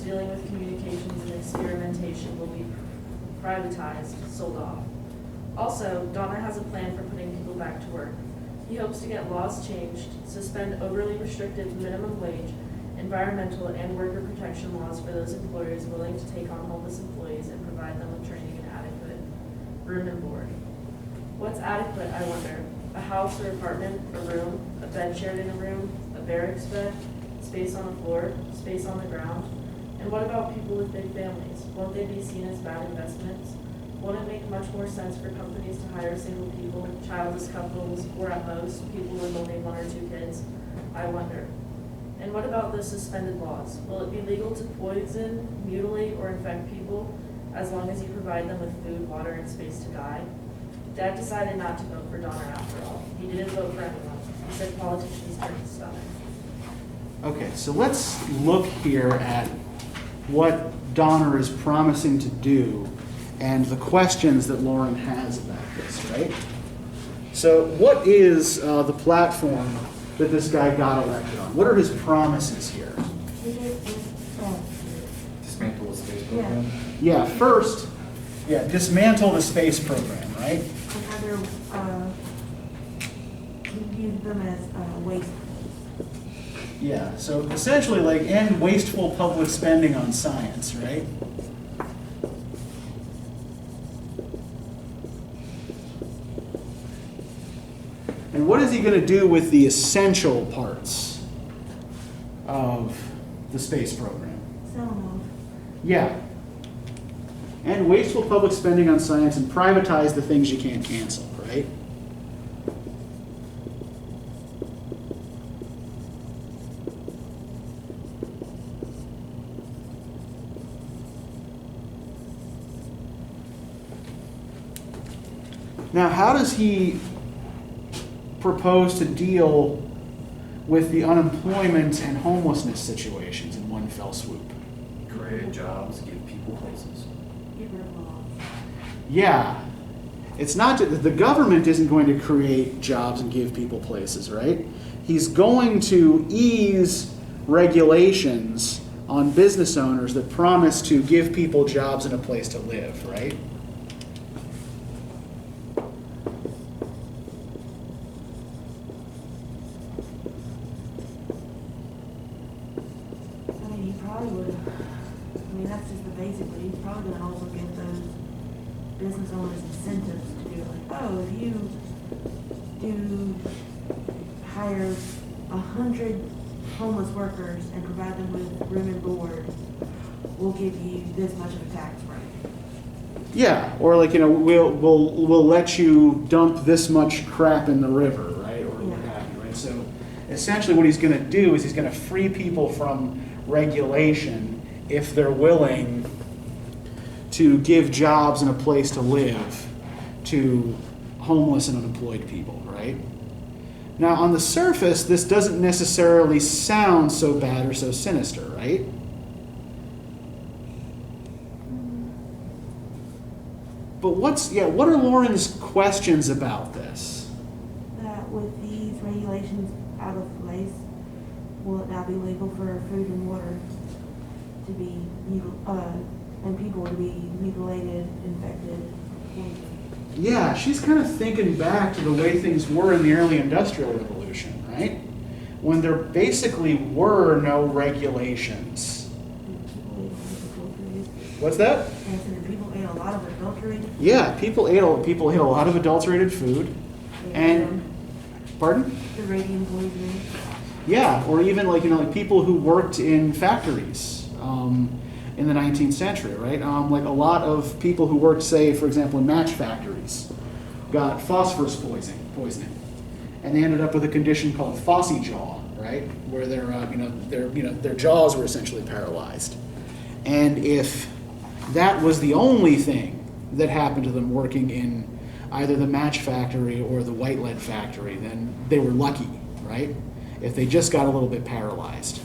dealing with communications and experimentation will be privatized, sold off. Also, Donner has a plan for putting people back to work. He hopes to get laws changed, suspend overly restrictive minimum wage, environmental and worker protection laws for those employers willing to take on homeless employees and provide them with training and adequate room and board. What's adequate, I wonder? A house or apartment, a room, a bed shared in a room, a barracks bed, space on the floor, space on the ground? And what about people with big families? Won't they be seen as bad investments? Won't it make much more sense for companies to hire single people, childless couples, or at most, people with only 1 or 2 kids? I wonder. And what about the suspended laws? Will it be legal to poison, mutilate, or infect people as long as you provide them with food, water, and space to die? Dad decided not to vote for Donner after all. He didn't vote for anyone. He said politicians turn his stomach. Okay, so let's look here at what Donner is promising to do and the questions that Lauren has about this, right? So what is the platform that this guy got elected on? What are his promises here? Dismantle the space program? Yeah, first, dismantle the space program, right? Either use them as waste. Yeah, so essentially like end wasteful public spending on science, right? And what is he going to do with the essential parts of the space program? Sell them Yeah. And wasteful public spending on science and privatize the things you can't cancel, right? Now, how does he propose to deal with the unemployment and homelessness situations in one fell swoop? Create jobs, give people places. Get rid of laws. Yeah. It's not that the government isn't going to create jobs and give people places, right? He's going to ease regulations on business owners that promise to give people jobs and a place to live, right? I mean, he probably would. I mean, that's just the basic, but he's probably gonna also give those business owners incentives to do like, oh, if you do hire 100 homeless workers and provide them with room and board, we'll give you this much of a tax break. Yeah, or like, you know, we'll let you dump this much crap in the river, right? Or what have you, right? So essentially what he's going to do is he's going to free people from regulation if they're willing to give jobs and a place to live to homeless and unemployed people, right? Now, on the surface, this doesn't necessarily sound so bad or so sinister, right? But what are Lauren's questions about this? That with these regulations out of place, will it now be legal for food and water to be, and people to be mutilated, infected, poisoned? Yeah, she's kind of thinking back to the way things were in the early Industrial Revolution, right? When there basically were no regulations. What's that? People ate a lot of adulterated. Yeah, people ate a lot of adulterated food, and pardon? The radium poisoning. Yeah, or even like people who worked in factories in the 19th century, right? Like a lot of people who worked, say, for example, in match factories, got phosphorus poisoning, and they ended up with a condition called phossy jaw, right, where their jaws were essentially paralyzed. And if that was the only thing that happened to them working in either the match factory or the white lead factory, then they were lucky, right? If they just got a little bit paralyzed.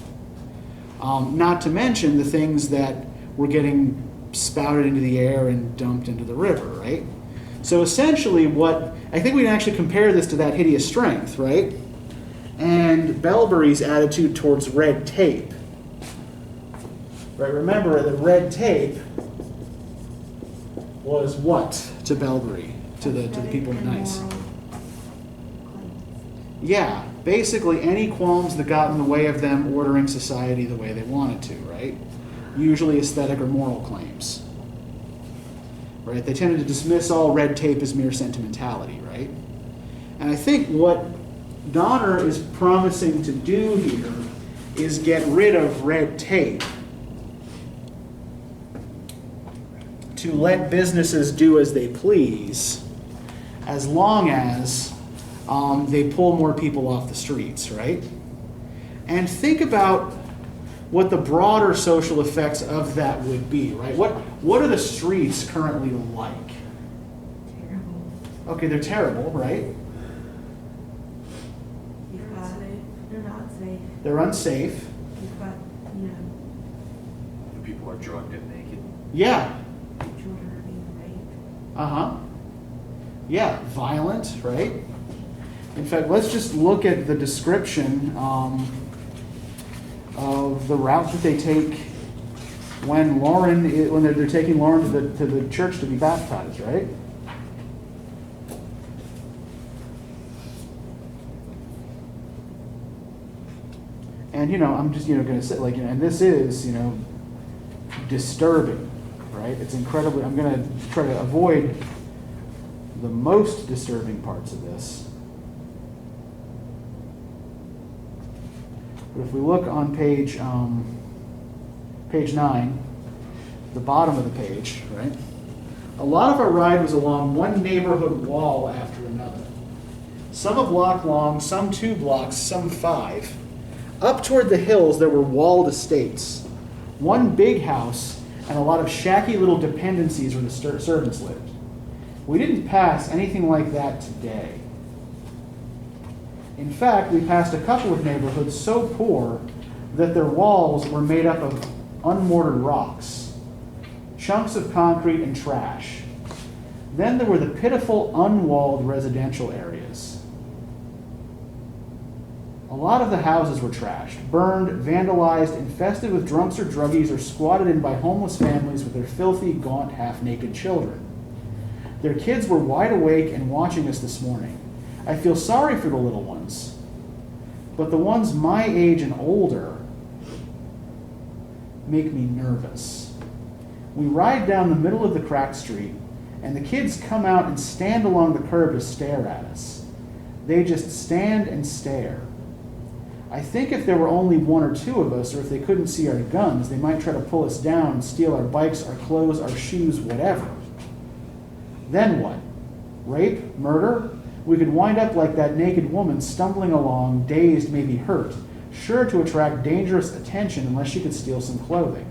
Not to mention the things that were getting spouted into the air and dumped into the river, right? So essentially I think we can actually compare this to that hideous strength, right? And Bellbury's attitude towards red tape. Right, remember the red tape was what to Bellbury, to the people in Nice? Yeah, basically any qualms that got in the way of them ordering society the way they wanted to, right? Usually aesthetic or moral claims. Right? They tended to dismiss all red tape as mere sentimentality, right? And I think what Donner is promising to do here is get rid of red tape to let businesses do as they please, as long as they pull more people off the streets, right? And think about what the broader social effects of that would be, right? What are the streets currently like? Terrible. Okay, they're terrible, right? You've got, they're not safe. They're unsafe. You've got, you know, The people are drugged and naked. Yeah. children are being raped. Uh-huh. Yeah, violent, right? In fact, let's just look at the description of the route that they take when they're taking Lauren to the church to be baptized, right? And I'm just going to say and this is disturbing, right? It's incredibly. I'm going to try to avoid the most disturbing parts of this. But if we look on page 9, the bottom of the page, right? A lot of our ride was along one neighborhood wall after another. Some a block long, some 2 blocks, some 5. Up toward the hills, there were walled estates. One big house and a lot of shacky little dependencies where the servants lived. We didn't pass anything like that today. In fact, we passed a couple of neighborhoods so poor that their walls were made up of unmortared rocks, chunks of concrete, and trash. Then there were the pitiful, unwalled residential areas. A lot of the houses were trashed, burned, vandalized, infested with drunks or druggies, or squatted in by homeless families with their filthy, gaunt, half-naked children. Their kids were wide awake and watching us this morning. I feel sorry for the little ones, but the ones my age and older make me nervous. We ride down the middle of the cracked street, and the kids come out and stand along the curb to stare at us. They just stand and stare. I think if there were only 1 or 2 of us, or if they couldn't see our guns, they might try to pull us down and steal our bikes, our clothes, our shoes, whatever. Then what? Rape? Murder? We could wind up like that naked woman stumbling along, dazed, maybe hurt, sure to attract dangerous attention unless she could steal some clothing.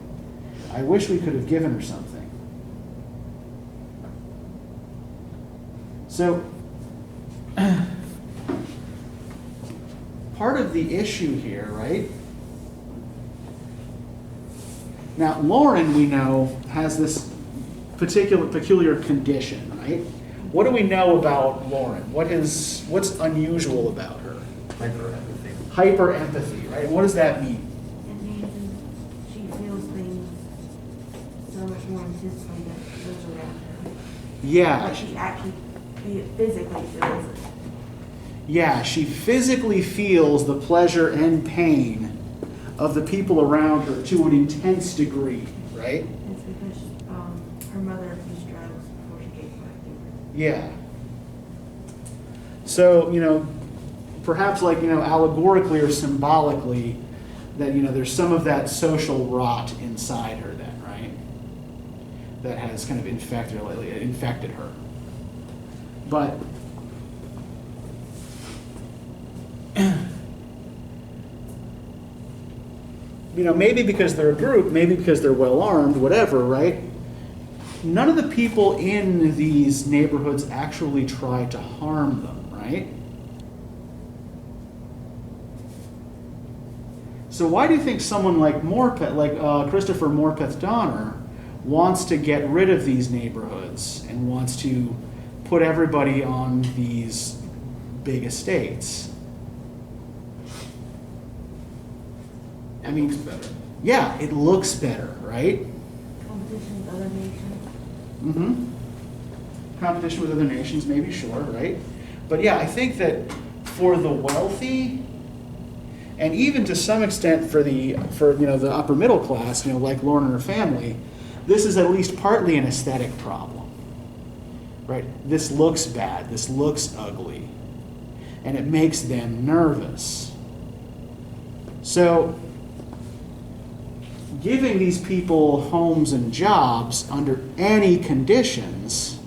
I wish we could have given her something. So, part of the issue here, right? Now, Lauren, we know, has this peculiar condition, right? What do we know about Lauren? What's unusual about her? Hyper-empathy. Hyper-empathy, right? What does that mean? It means she feels things so much more intensely than those around her. Yeah. Like she actually physically feels it. Yeah, she physically feels the pleasure and pain of the people around her to an intense degree, right? It's because her mother abused drugs before she gave birth to her. Yeah. So, perhaps allegorically or symbolically, that, there's some of that social rot inside her then, right? That has kind of infected her. But maybe because they're a group, maybe because they're well armed, whatever, right? None of the people in these neighborhoods actually try to harm them, right? So why do you think someone like Christopher Morpeth Donner wants to get rid of these neighborhoods and wants to put everybody on these big estates? I mean, Looks better. Yeah, it looks better, right? Competition with other nations. Mm-hmm. Competition with other nations, maybe, sure, right? But yeah, I think that for the wealthy, and even to some extent for the upper middle class, like Lauren and her family, this is at least partly an aesthetic problem, right? This looks bad, this looks ugly, and it makes them nervous. So, giving these people homes and jobs under any conditions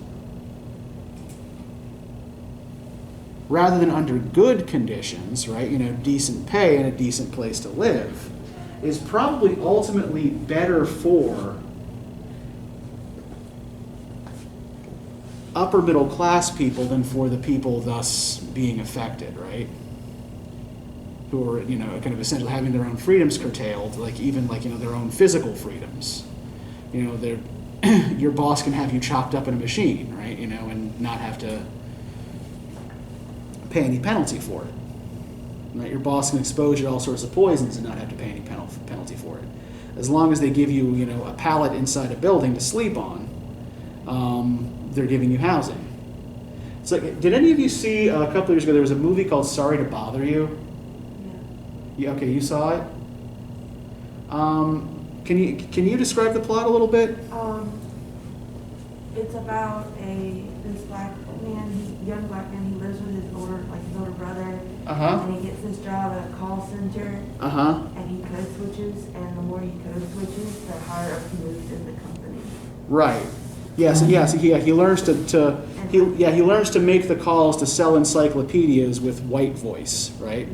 rather than under good conditions, right? You know, decent pay and a decent place to live, is probably ultimately better for upper middle class people than for the people thus being affected, right? Who are, you know, kind of essentially having their own freedoms curtailed, like even like, you know, their own physical freedoms. You know, they're your boss can have you chopped up in a machine, right? You know, and not have to pay any penalty for it. Right? Your boss can expose you to all sorts of poisons and not have to pay any penalty for it. As long as they give you, you know, a pallet inside a building to sleep on, they're giving you housing. It's like, did any of you see a couple of years ago, there was a movie called Sorry to Bother You? Yeah, okay, you saw it? Can you describe the plot a little bit? It's about this black man, young black man. He lives with his older brother. And he gets this job at a call center. And he code switches, and the more he code switches, the higher up he moves in the company. Right. So he learns he learns to make the calls to sell encyclopedias with white voice, right?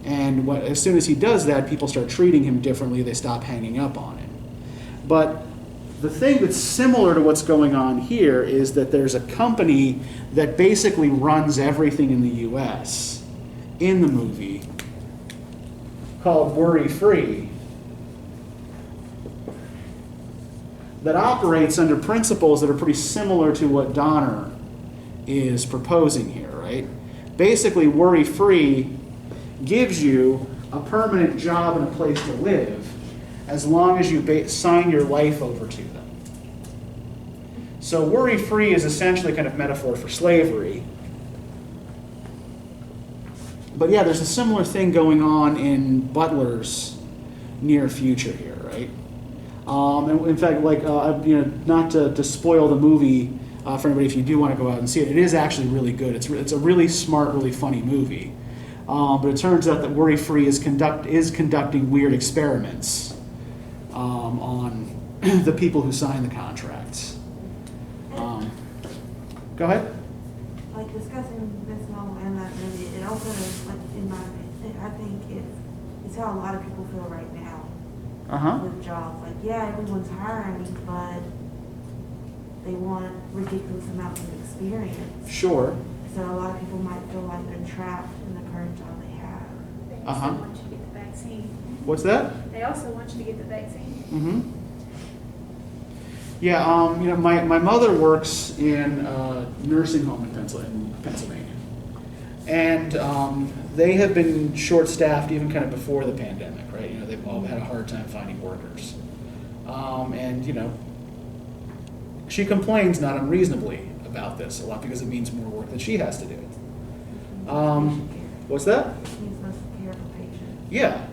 And as soon as he does that, people start treating him differently. They stop hanging up on him. But the thing that's similar to what's going on here is that there's a company that basically runs everything in the U.S. in the movie called Worry Free that operates under principles that are pretty similar to what Donner is proposing here, right? Basically, Worry Free gives you a permanent job and a place to live as long as you sign your life over to them. So worry-free is essentially kind of metaphor for slavery. But yeah, there's a similar thing going on in Butler's near future here, right? And in fact, like, not to spoil the movie for anybody if you do want to go out and see it, it is actually really good. It's a really smart, really funny movie. But it turns out that Worry Free is conducting weird experiments on the people who sign the contracts. Go ahead. Like discussing this novel and that movie, it also, like in my opinion, I think it's how a lot of people feel right now with jobs. Like, yeah, everyone's hiring, but they want ridiculous amounts of experience. Sure. So a lot of people might feel like they're trapped in the current job they have. They also want you to get the vaccine. What's that? They also want you to get the vaccine. Mm-hmm. Yeah, my mother works in a nursing home in Pennsylvania. And they have been short-staffed even kind of before the pandemic, right? You know, they've all had a hard time finding workers. And, you know, she complains not unreasonably about this a lot because it means more work that she has to do. What's that? It means less care for patients. Yeah.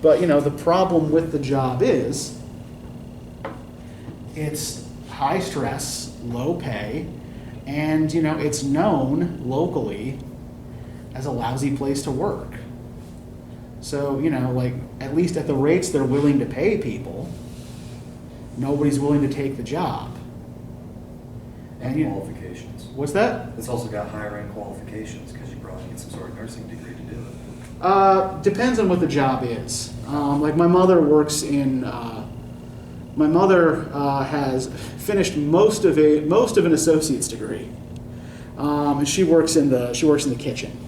But, you know, the problem with the job is it's high stress, low pay, and, you know, it's known locally as a lousy place to work. So, you know, like, at least at the rates they're willing to pay people, nobody's willing to take the job. And you know, qualifications. What's that? It's also got higher end qualifications because you probably need some sort of nursing degree to do it. Depends on what the job is. Like my mother works in. My mother has finished most of an associate's degree, and she works in the kitchen.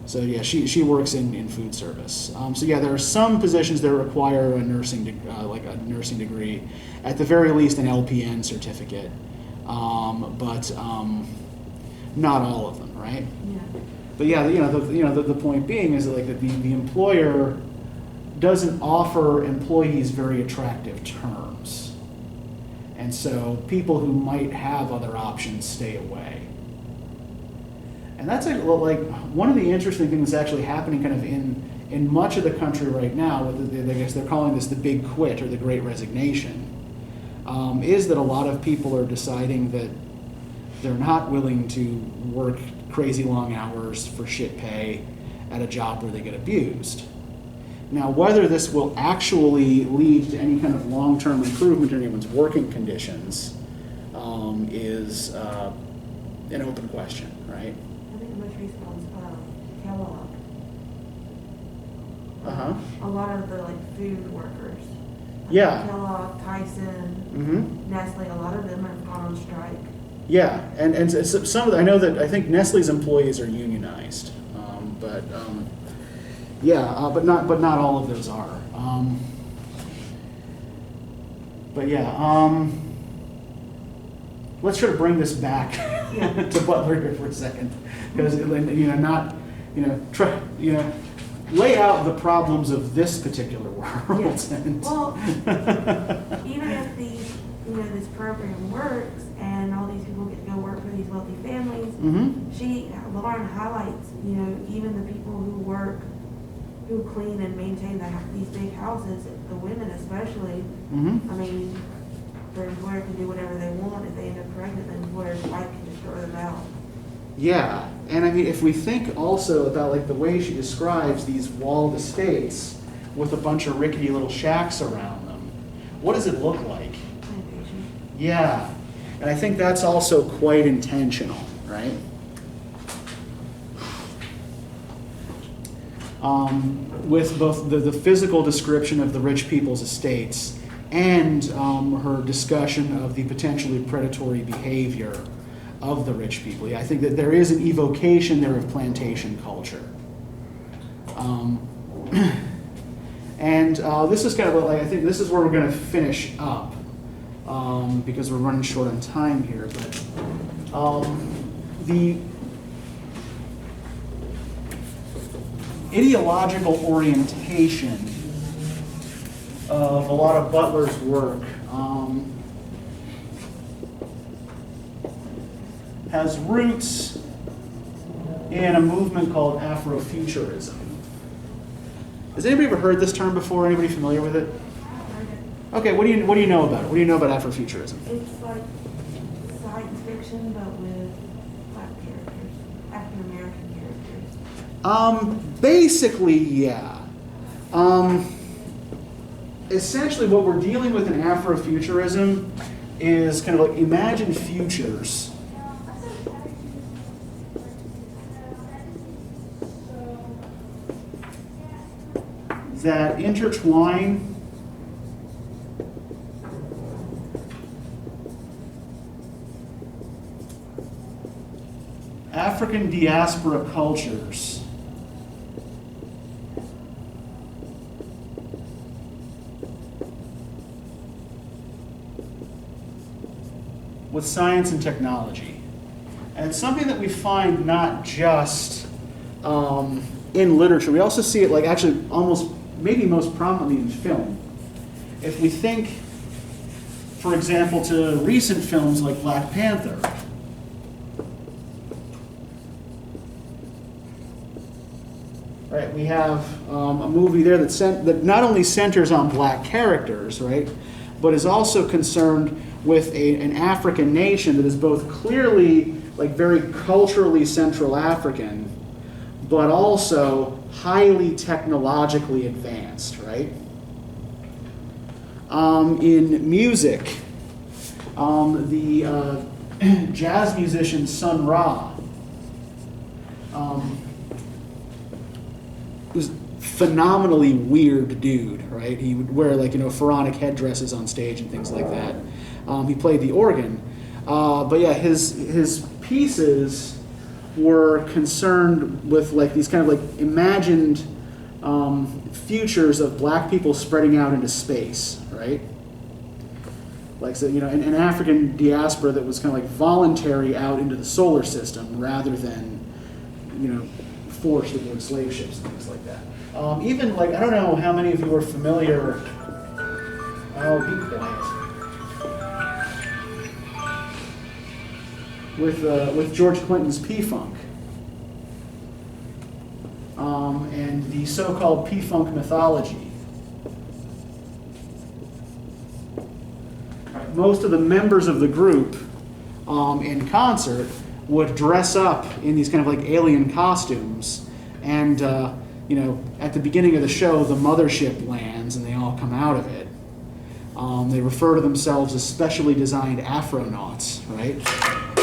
So yeah, she works in food service. So yeah, there are some positions that require a nursing degree, at the very least an LPN certificate, but not all of them, right? Yeah. But yeah, the point being is like that the employer doesn't offer employees very attractive terms, and so people who might have other options stay away. And that's like one of the interesting things that's actually happening kind of in much of the country right now. I guess they're calling this the Big Quit or the Great Resignation. Is that a lot of people are deciding that they're not willing to work crazy long hours for shit pay at a job where they get abused. Now, whether this will actually lead to any kind of long-term improvement in anyone's working conditions is an open question, right? I think the most recent one's Kellogg. Uh-huh. A lot of the like food workers. Yeah. Kellogg, Tyson, Mm-hmm. Nestle, a lot of them have gone on strike. Yeah, and some of the, I know that I think Nestle's employees are unionized, but not all of those are. Let's try to bring this back to Butler here for a second, because lay out the problems of this particular world. Yes. And Well, even if this program works and all these people get to go work for these wealthy families, Lauren highlights, even the people who clean and maintain these big houses, the women especially. I mean, their employer can do whatever they want. If they end up pregnant, the employer's wife can just throw them out. Yeah, and I mean, if we think also about like the way she describes these walled estates with a bunch of rickety little shacks around them, what does it look like? Plantation. Yeah, and I think that's also quite intentional, right? With both the physical description of the rich people's estates and her discussion of the potentially predatory behavior of the rich people. Yeah, I think that there is an evocation there of plantation culture. And this is kind of like, I think this is where we're going to finish up because we're running short on time here. But the ideological orientation of a lot of Butler's work has roots in a movement called Afrofuturism. Has anybody ever heard this term before? Anybody familiar with it? Okay, what do you know about it? What do you know about Afrofuturism? It's like science fiction, but with black characters, African American characters. Basically, yeah. Essentially, what we're dealing with in Afrofuturism is kind of like imagine futures that intertwine African diaspora cultures with science and technology. And it's something that we find not just in literature. We also see it like actually almost maybe most prominently in film. If we think, for example, to recent films like Black Panther, right? We have a movie there that not only centers on black characters, right, but is also concerned with an African nation that is both clearly like very culturally Central African, but also highly technologically advanced, right? In music, the jazz musician Sun Ra was phenomenally weird dude, right? He would wear like pharaonic headdresses on stage and things like that. He played the organ, but yeah, his pieces were concerned with like these kind of like imagined futures of black people spreading out into space, right? Like so, an African diaspora that was kind of like voluntary out into the solar system rather than, forced aboard slave ships and things like that. Even like I don't know how many of you are familiar. Oh, be quiet. With George Clinton's P-Funk and the so-called P-Funk mythology. Most of the members of the group in concert would dress up in these kind of like alien costumes and at the beginning of the show, the mothership lands and they all come out of it. They refer to themselves as specially designed Afronauts, right?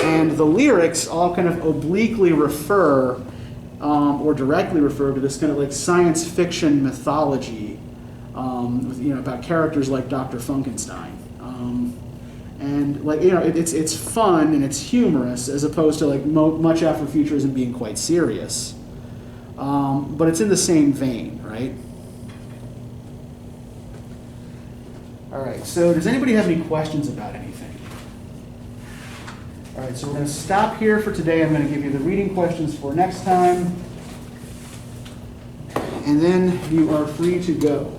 And the lyrics all kind of obliquely refer or directly refer to this kind of like science fiction mythology about characters like Dr. Funkenstein. And like it's fun and it's humorous as opposed to like much Afrofuturism being quite serious. But it's in the same vein, right? All right, so does anybody have any questions about anything? All right, so we're going to stop here for today. I'm going to give you the reading questions for next time. And then you are free to go.